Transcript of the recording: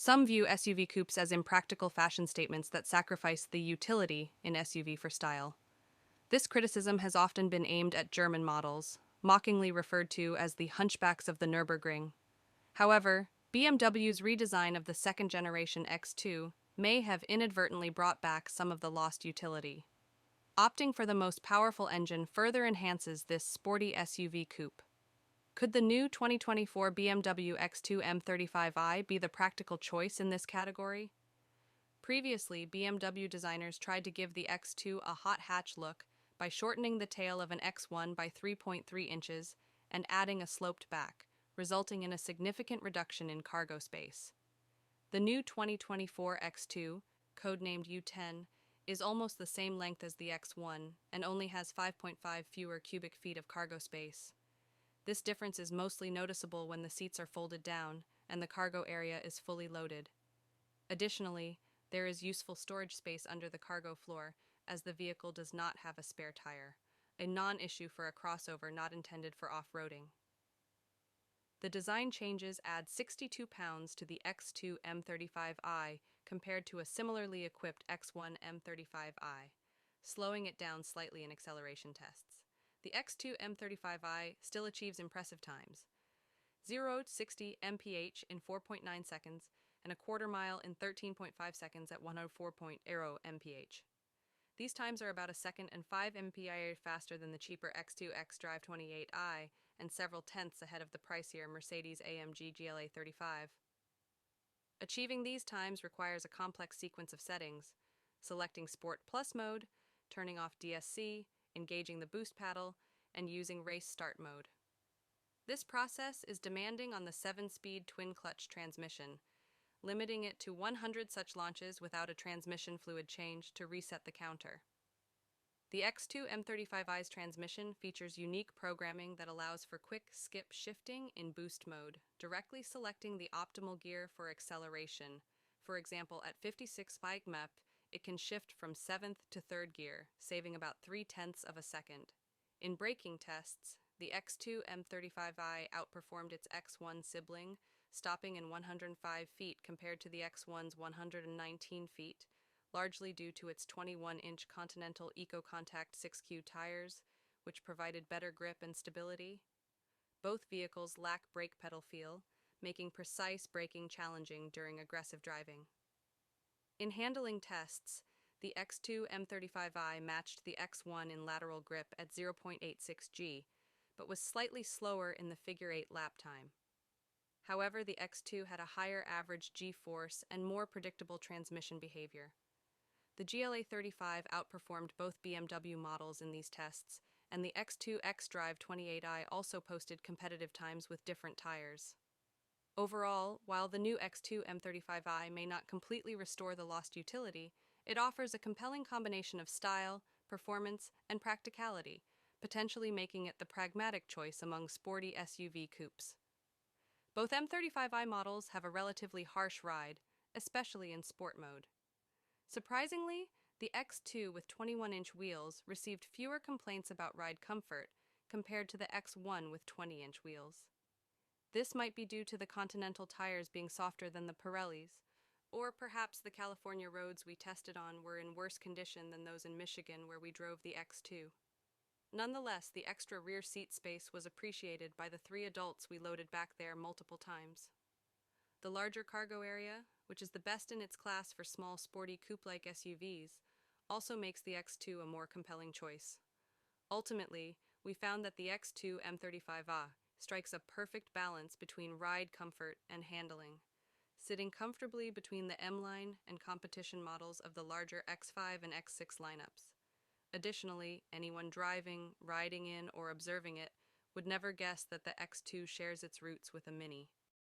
Some view SUV coupes as impractical fashion statements that sacrifice the utility in SUV for style. This criticism has often been aimed at German models, mockingly referred to as the Hunchbacks of the Nürburgring. However, BMW's redesign of the second-generation X2 may have inadvertently brought back some of the lost utility. Opting for the most powerful engine further enhances this sporty SUV coupe. Could the new 2024 BMW X2 M35i be the practical choice in this category? Previously, BMW designers tried to give the X2 a hot hatch look by shortening the tail of an X1 by 3.3 inches and adding a sloped back, resulting in a significant reduction in cargo space. The new 2024 X2, codenamed U10, is almost the same length as the X1 and only has 5.5 fewer cubic feet of cargo space. This difference is mostly noticeable when the seats are folded down and the cargo area is fully loaded. Additionally, there is useful storage space under the cargo floor, as the vehicle does not have a spare tire, a non-issue for a crossover not intended for off-roading. The design changes add 62 pounds to the X2 M35i compared to a similarly equipped X1 M35i, slowing it down slightly in acceleration tests. The X2 M35i still achieves impressive times: 0 to 60 mph in 4.9 seconds and a quarter mile in 13.5 seconds at 104.0 mph. These times are about a second and 5 mph faster than the cheaper X2 xDrive 28i and several tenths ahead of the pricier Mercedes-AMG GLA 35. Achieving these times requires a complex sequence of settings: selecting Sport Plus mode, turning off DSC, engaging the boost paddle, and using race start mode. This process is demanding on the 7-speed twin-clutch transmission, limiting it to 100 such launches without a transmission fluid change to reset the counter. The X2 M35i's transmission features unique programming that allows for quick skip shifting in boost mode, directly selecting the optimal gear for acceleration. For example, at 56 mph, it can shift from 7th to 3rd gear, saving about 0.3 of a second. In braking tests, the X2 M35i outperformed its X1 sibling, stopping in 105 feet compared to the X1's 119 feet, largely due to its 21-inch Continental EcoContact 6Q tires, which provided better grip and stability. Both vehicles lack brake pedal feel, making precise braking challenging during aggressive driving. In handling tests, the X2 M35i matched the X1 in lateral grip at 0.86 G, but was slightly slower in the figure-8 lap time. However, the X2 had a higher average G-force and more predictable transmission behavior. The GLA 35 outperformed both BMW models in these tests, and the X2 xDrive 28i also posted competitive times with different tires. Overall, while the new X2 M35i may not completely restore the lost utility, it offers a compelling combination of style, performance, and practicality, potentially making it the pragmatic choice among sporty SUV coupes. Both M35i models have a relatively harsh ride, especially in sport mode. Surprisingly, the X2 with 21-inch wheels received fewer complaints about ride comfort compared to the X1 with 20-inch wheels. This might be due to the Continental tires being softer than the Pirellis, or perhaps the California roads we tested on were in worse condition than those in Michigan where we drove the X2. Nonetheless, the extra rear seat space was appreciated by the 3 adults we loaded back there multiple times. The larger cargo area, which is the best in its class for small sporty coupe-like SUVs, also makes the X2 a more compelling choice. Ultimately, we found that the X2 M35i strikes a perfect balance between ride comfort and handling, sitting comfortably between the M-line and competition models of the larger X5 and X6 lineups. Additionally, anyone driving, riding in, or observing it would never guess that the X2 shares its roots with a Mini.